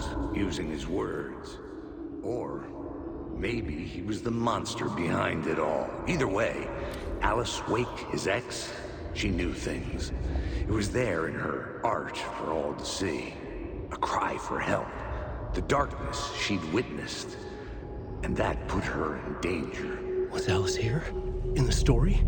moods, using his words. Or maybe he was the monster behind it all. Either way, Alice Wake, his ex, she knew things. It was there in her art for all to see. A cry for help. The darkness she'd witnessed. And that put her in danger. Was Alice here? In the story?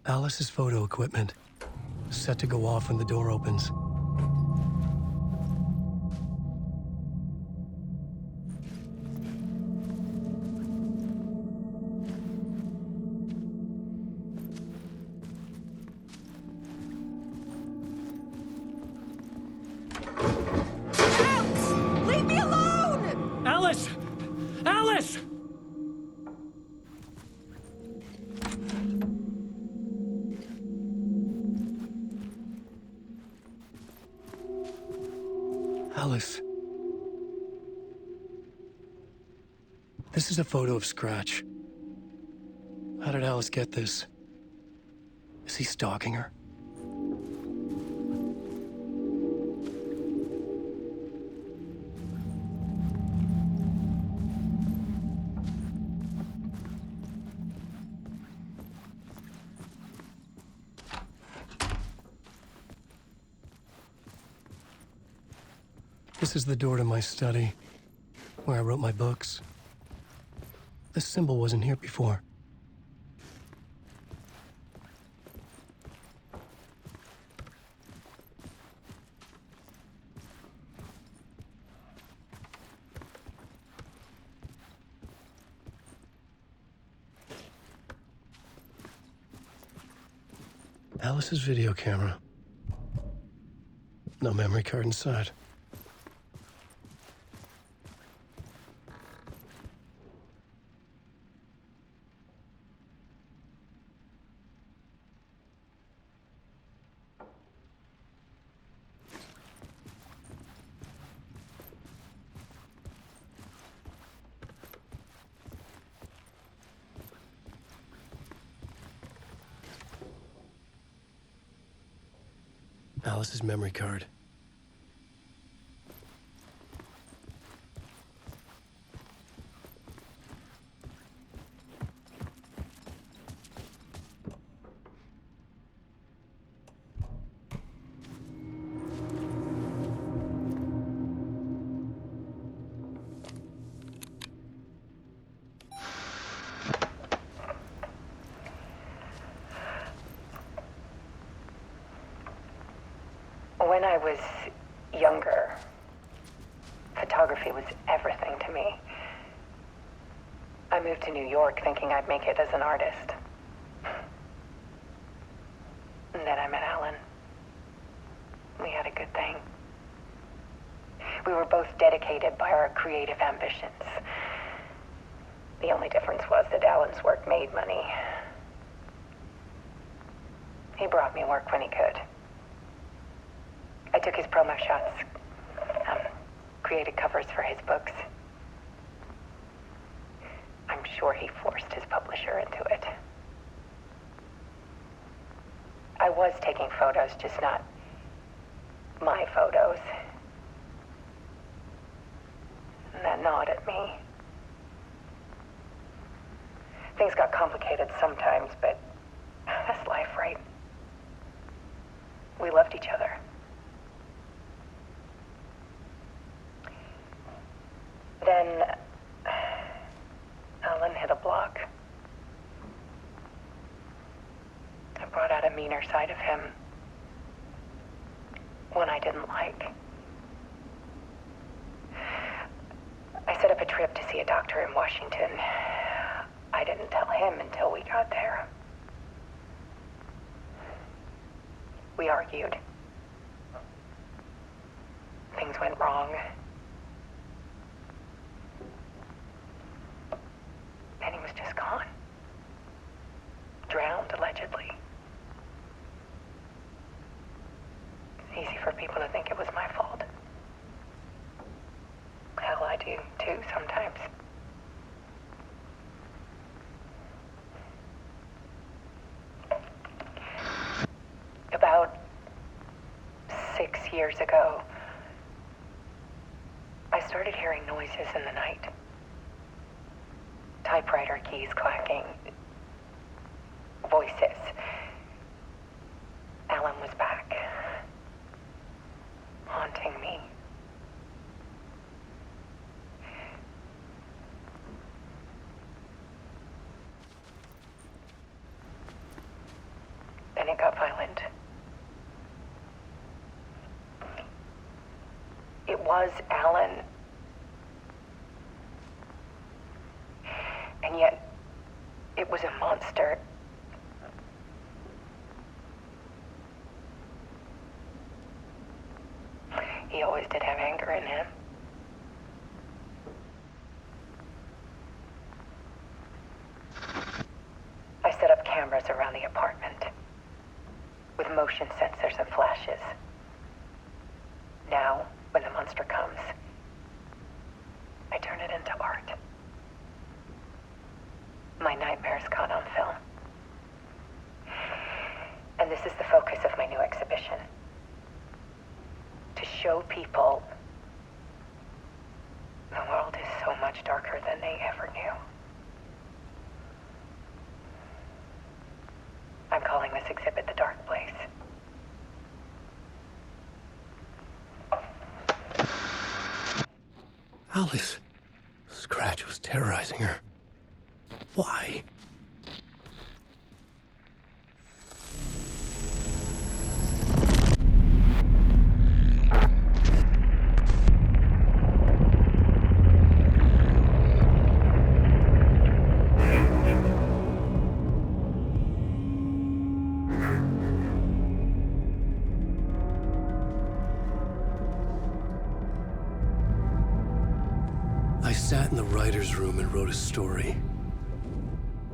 Alice's photo equipment, set to go off when the door opens. Alice! Leave me alone! Alice! Alice! Alice. This is a photo of Scratch. How did Alice get this? Is he stalking her? This is the door to my study, where I wrote my books. This symbol wasn't here before. Alice's video camera. No memory card inside. Alice's memory card. When I was younger, photography was everything to me. I moved to New York thinking I'd make it as an artist. And then I met Alan. We had a good thing. We were both dedicated by our creative ambitions. The only difference was that Alan's work made money. He brought me work when he could. I took his promo shots, created covers for his books. I'm sure he forced his publisher into it. I was taking photos, just not my photos. And that gnawed at me. Things got complicated sometimes, but that's life, right? We loved each other. Then Alan hit a block. I brought out a meaner side side of him. One I didn't like. I set up a trip to see a doctor in Washington. I didn't tell him until we got there. We argued. Things went wrong. And he was just gone. Drowned, allegedly. It's easy for people to think it was my fault. Hell, I do too sometimes. About 6 years ago, I started hearing noises in the night. Typewriter keys clacking. Voices. Alan was back. Haunting me. Then it got violent. It was Alan. And yet, it was a monster. He always did have anger in him. I set up cameras around the apartment with motion sensors and flashes. Now, when the monster comes, I turn it into art. My nightmares caught on film. And this is the focus of my new exhibition. To show people the world is so much darker than they ever knew. I'm calling this exhibit The Dark Place. Alice. Scratch was terrorizing her. Why? I sat in the writer's room and wrote a story.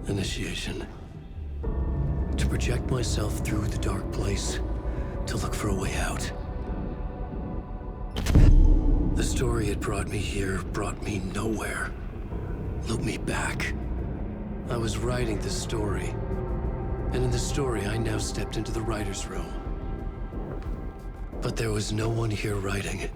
Initiation. To project myself through the dark place, to look for a way out. The story had brought me here, brought me nowhere. Looped me back. I was writing the story. And in the story, I now stepped into the writer's room. But there was no one here writing it.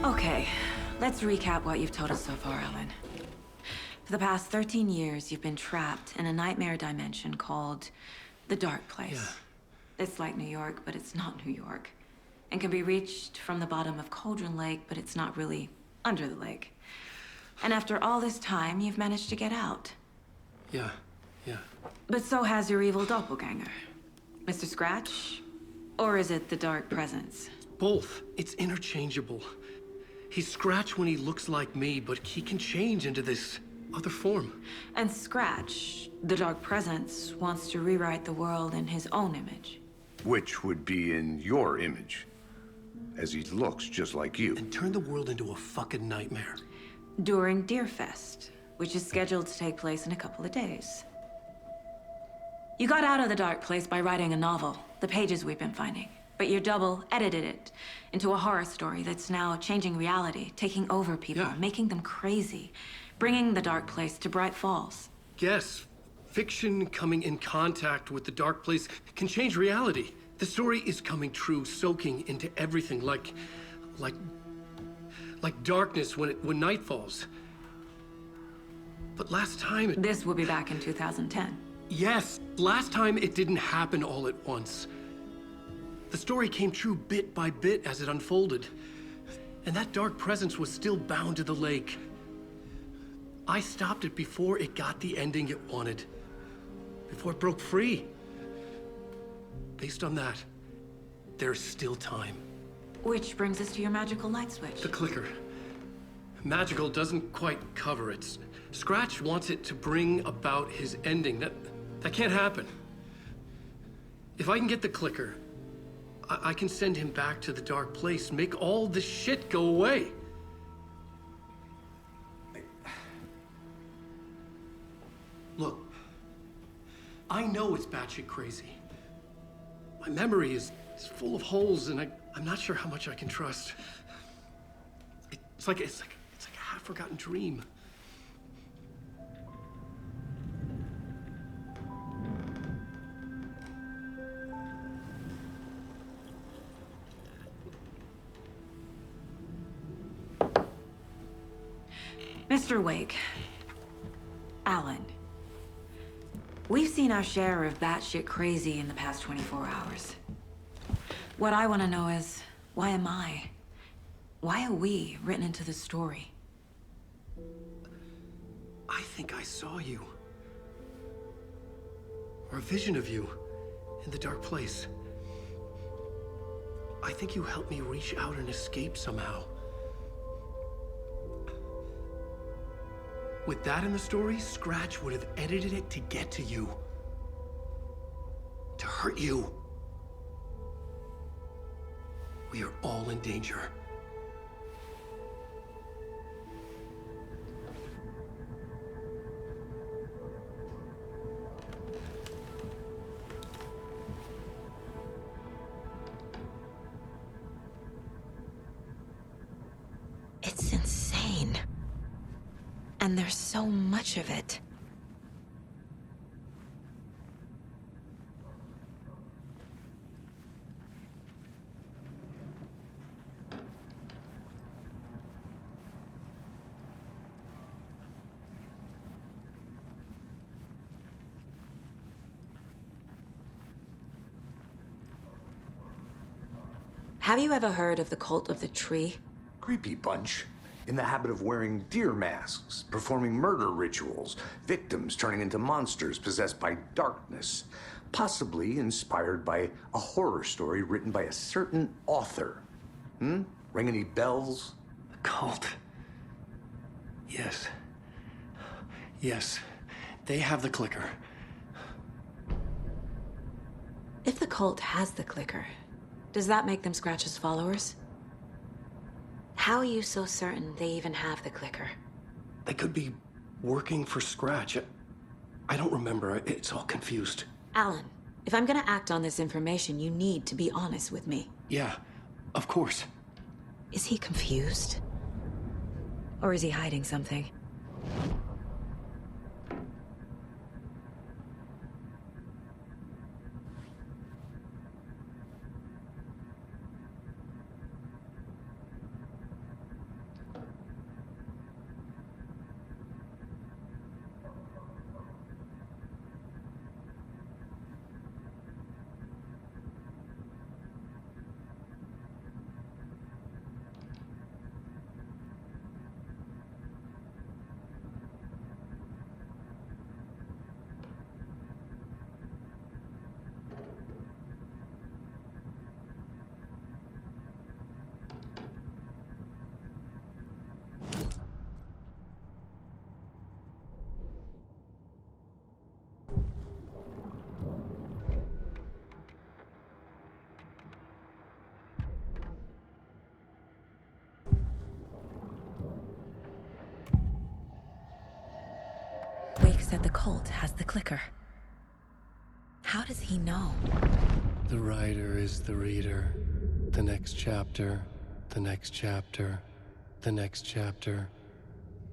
Okay, let's recap what you've told us so far, Ellen. For the past 13 years, you've been trapped in a nightmare dimension called the Dark Place. It's like New York, but it's not New York. And can be reached from the bottom of Cauldron Lake, but it's not really under the lake. And after all this time, you've managed to get out. Yeah. But so has your evil doppelganger. Mr. Scratch? Or is it the Dark Presence? Both. It's interchangeable. He's Scratch when he looks like me, but he can change into this other form. And Scratch, the Dark Presence, wants to rewrite the world in his own image. Which would be in your image, as he looks just like you. And turn the world into a fucking nightmare. During Deerfest, which is scheduled to take place in a couple of days. You got out of the dark place by writing a novel, the pages we've been finding. But your double edited it into a horror story that's now changing reality, taking over people, Yeah. making them crazy, bringing the dark place to Bright Falls. Yes, fiction coming in contact with the dark place can change reality. The story is coming true, soaking into everything like darkness when night falls. But last time This will be back in 2010. Yes, last time it didn't happen all at once. The story came true bit by bit as it unfolded. And that dark presence was still bound to the lake. I stopped it before it got the ending it wanted. Before it broke free. Based on that, there's still time. Which brings us to your magical light switch. The clicker. Magical doesn't quite cover it. Scratch wants it to bring about his ending. That can't happen. If I can get the clicker, I can send him back to the dark place, make all this shit go away. Look, I know it's batshit crazy. My memory is full of holes, and I'm not sure how much I can trust. It's like a half-forgotten dream. Mr. Wake. Alan. We've seen our share of batshit crazy in the past 24 hours. What I want to know is, why am I? Why are we written into the story? I think I saw you. Or a vision of you in the dark place. I think you helped me reach out and escape somehow. With that in the story, Scratch would have edited it to get to you. To hurt you. We are all in danger. It's insane. And there's so much of it. Have you ever heard of the Cult of the Tree? Creepy bunch. In the habit of wearing deer masks, performing murder rituals, victims turning into monsters possessed by darkness, possibly inspired by a horror story written by a certain author. Ring any bells? The cult. Yes. Yes. They have the clicker. If the cult has the clicker, does that make them Scratch's followers? How are you so certain they even have the clicker? They could be working for Scratch. I don't remember. It's all confused. Alan, if I'm gonna act on this information, you need to be honest with me. Yeah, of course. Is he confused? Or is he hiding something? said the cult has the clicker. How does he know? The writer is the reader. The next chapter, the next chapter, the next chapter.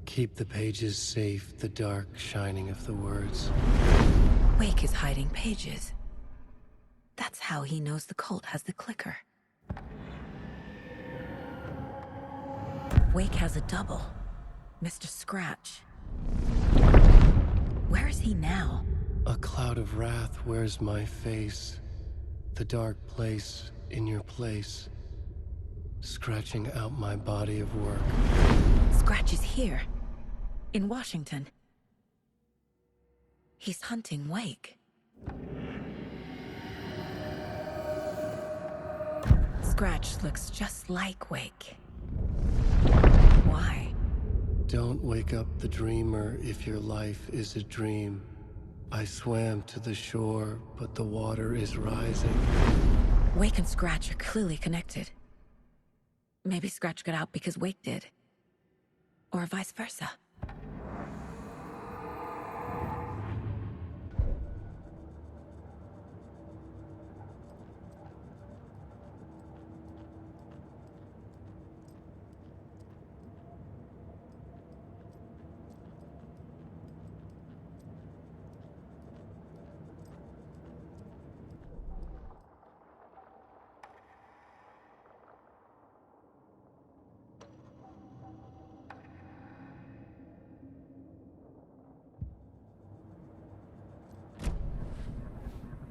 Keep the pages safe, the dark shining of the words. Wake is hiding pages. That's how he knows the cult has the clicker. Wake has a double, Mr. Scratch. Where is he now? A cloud of wrath wears my face. The dark place in your place. Scratching out my body of work. Scratch is here, in Washington. He's hunting Wake. Scratch looks just like Wake. Why? Don't wake up the dreamer if your life is a dream. I swam to the shore, but the water is rising. Wake and Scratch are clearly connected. Maybe Scratch got out because Wake did. Or vice versa.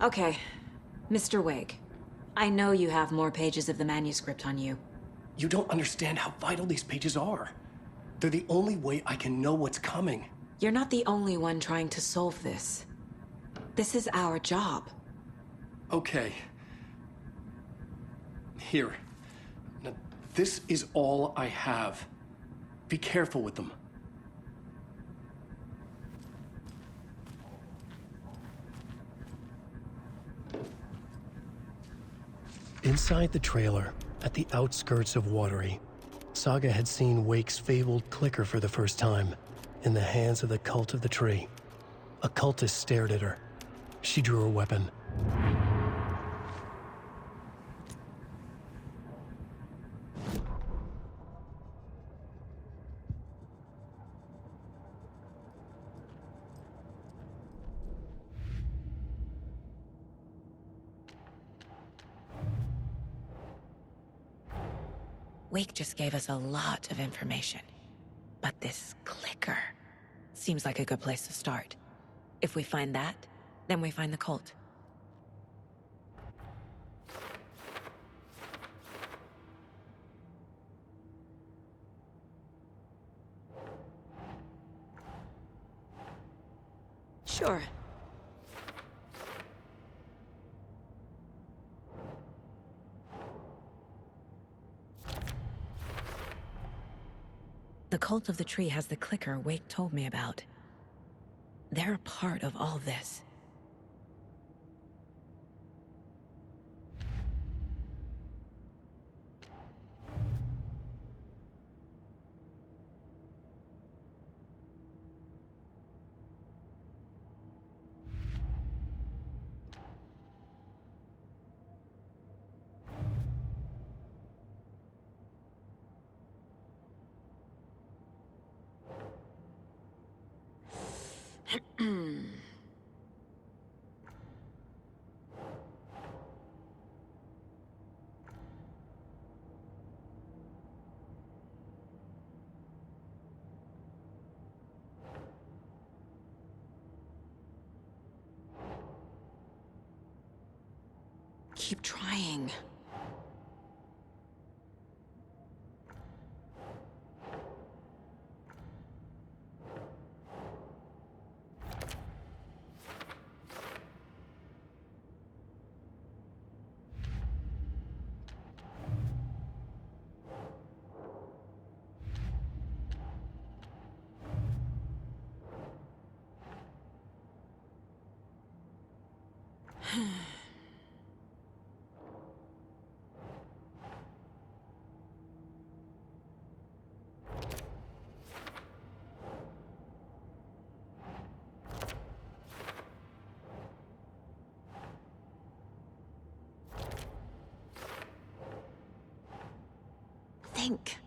Okay, Mr. Wake. I know you have more pages of the manuscript on you. You don't understand how vital these pages are. They're the only way I can know what's coming. You're not the only one trying to solve this. This is our job. Okay. Here. Now, this is all I have. Be careful with them. Inside the trailer, at the outskirts of Watery, Saga had seen Wake's fabled clicker for the first time, in the hands of the Cult of the Tree. A cultist stared at her. She drew her weapon. Wake just gave us a lot of information. But this clicker seems like a good place to start. If we find that, then we find the cult. Sure. The Cult of the Tree has the clicker Wake told me about. They're a part of all this. Keep trying. think.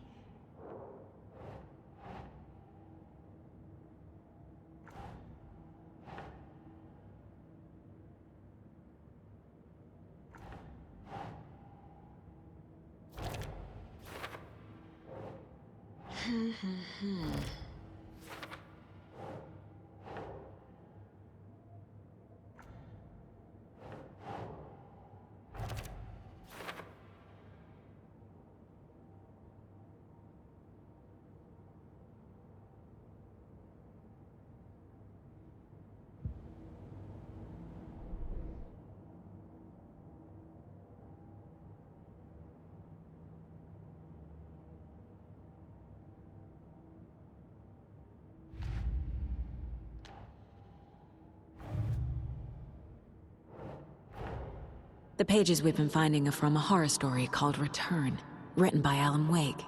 The pages we've been finding are from a horror story called Return, written by Alan Wake.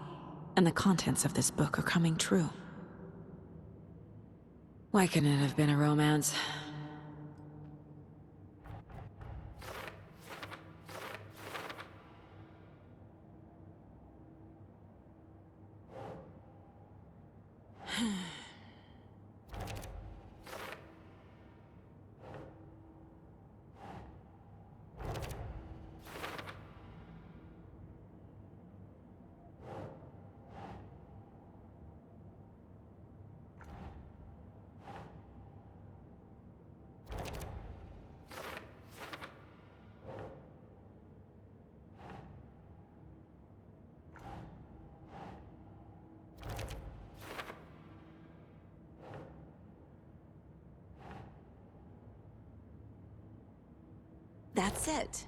And the contents of this book are coming true. Why couldn't it have been a romance? That's it.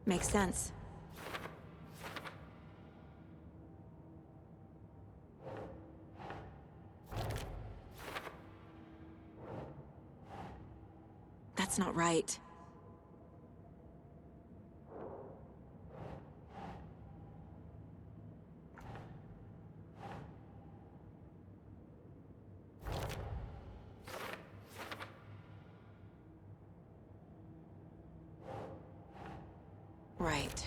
Makes sense. That's not right. Right.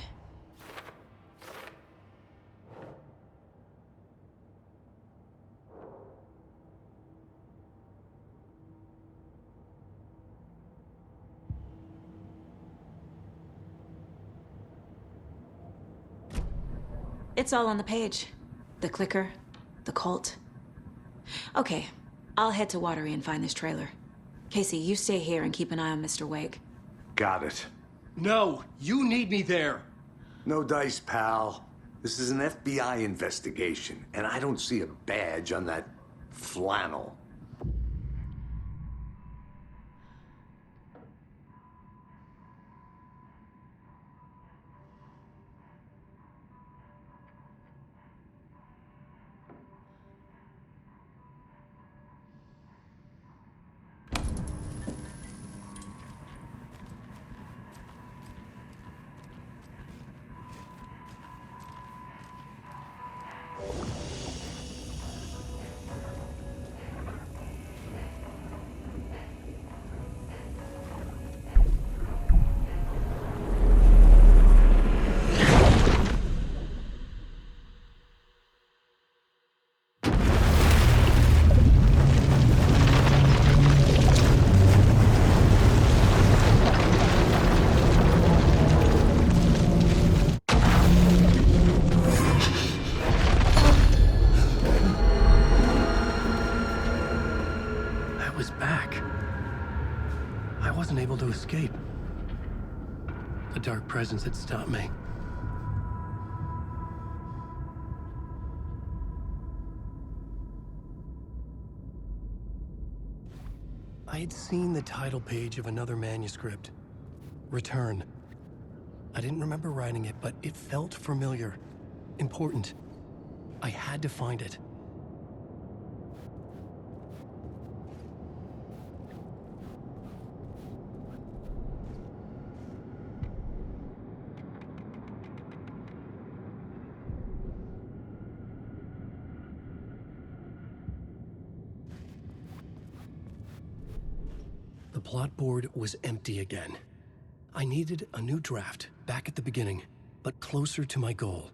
It's all on the page. The clicker, the cult. Okay, I'll head to Watery and find this trailer. Casey, you stay here and keep an eye on Mr. Wake. Got it. No, you need me there. No dice, pal. This is an FBI investigation, and I don't see a badge on that flannel. Able to escape. A dark presence had stopped me. I had seen the title page of another manuscript. Return. I didn't remember writing it, but it felt familiar. Important. I had to find it. plot board was empty again. I needed a new draft, back at the beginning, but closer to my goal.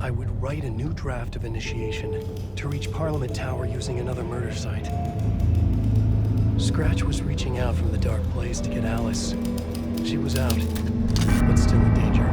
I would write a new draft of initiation to reach Parliament Tower using another murder site. Scratch was reaching out from the dark place to get Alice. She was out, but still in danger.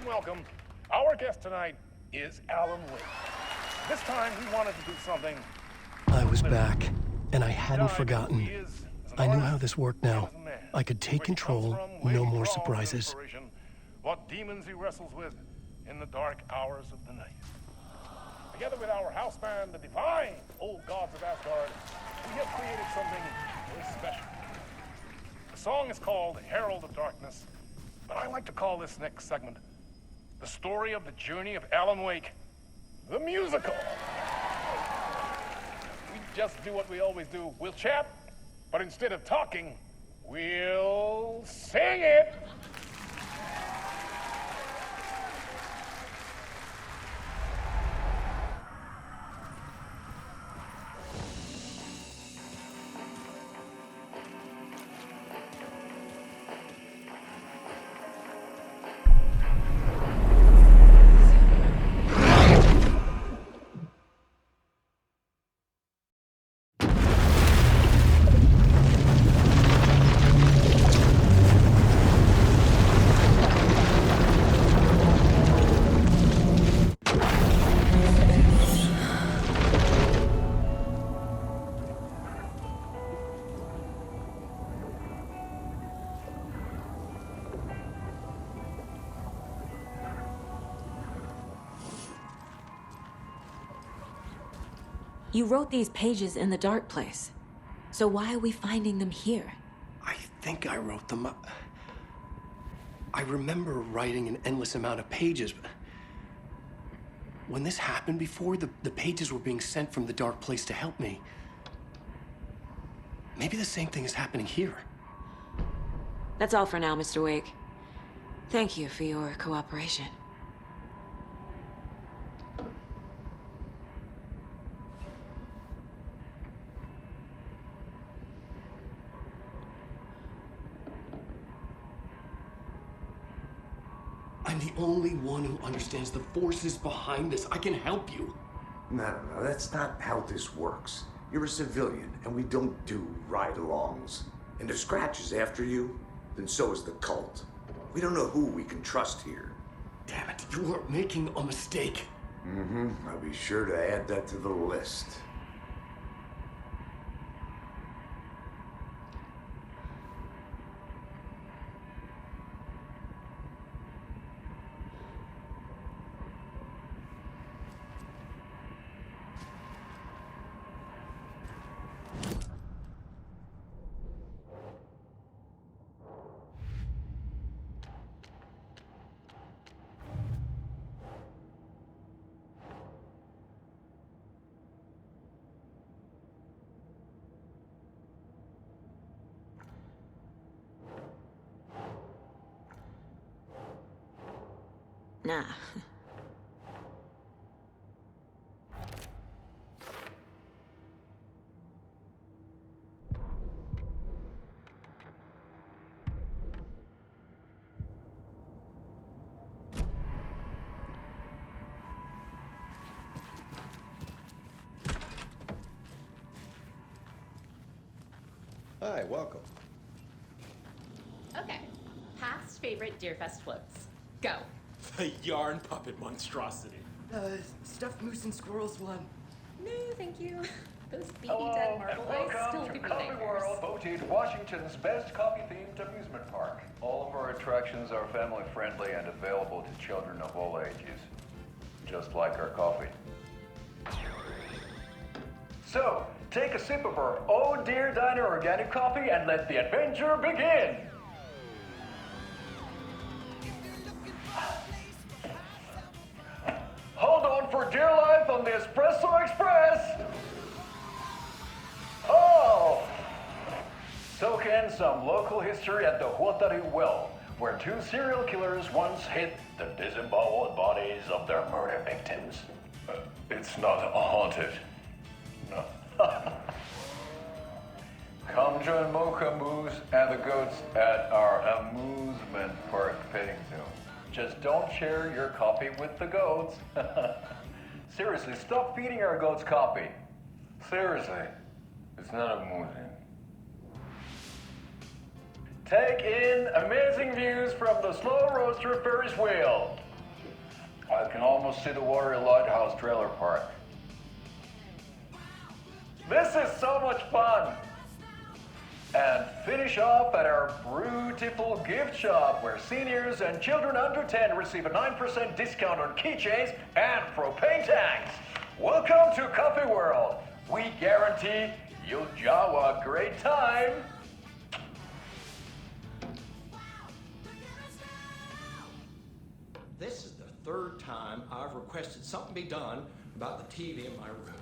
Welcome. Our guest tonight is Alan Wake. This time we wanted to do something. I was back, and I hadn't forgotten. I knew how this worked now. I could take control, no more surprises. What demons he wrestles with in the dark hours of the night. Together with our house band, the divine old gods of Asgard, we have created something very special. The song is called Herald of Darkness, but I like to call this next segment the story of the journey of Alan Wake, the musical. We just do what we always do. We'll chat, but instead of talking, we'll sing it. You wrote these pages in the dark place. So why are we finding them here? I think I wrote them up. I remember writing an endless amount of pages, but when this happened before, the pages were being sent from the dark place to help me. Maybe the same thing is happening here. That's all for now, Mr. Wake. Thank you for your cooperation. I'm the only one who understands the forces behind this. I can help you. No, that's not how this works. You're a civilian, and we don't do ride-alongs. And if Scratch is after you, then so is the cult. We don't know who we can trust here. Damn it, you are making a mistake. I'll be sure to add that to the list. Nah. Hi, welcome. Okay. Past favorite Deerfest floats. Go. The yarn puppet monstrosity. Stuffed moose and squirrels one. No, thank you. Those beady dead marble eyes still give me nightmares. World, voted Washington's best coffee-themed amusement park. All of our attractions are family-friendly and available to children of all ages, just like our coffee. So, take a sip of our Oh Dear Diner organic coffee and let the adventure begin! Hold on for dear life on the Espresso Express! Oh! Soak in some local history at the Huatari Well, where two serial killers once hid the disemboweled bodies of their murder victims. It's not haunted. No. Come join Mocha Moose and the goats at our amusement park petting zoo. Just don't share your coffee with the goats. Seriously, stop feeding our goats coffee. Seriously, it's not amusing. Take in amazing views from the Slow Roaster Ferris wheel. I can almost see the Watery Lighthouse trailer park. This is so much fun! And finish off at our beautiful gift shop where seniors and children under 10 receive a 9% discount on keychains and propane tanks. Welcome to Coffee World. We guarantee you'll jaw a great time. This is the third time I've requested something be done about the TV in my room.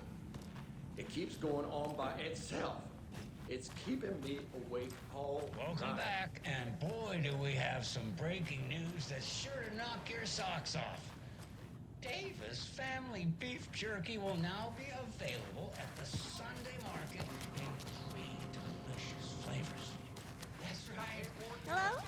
It keeps going on by itself. It's keeping me awake all Welcome night. back, and boy, do we have some breaking news that's sure to knock your socks off. Davis Family Beef Jerky will now be available at the Sunday market in 3 delicious flavors. That's right. Hello?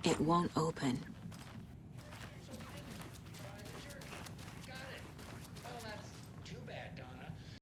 It won't open.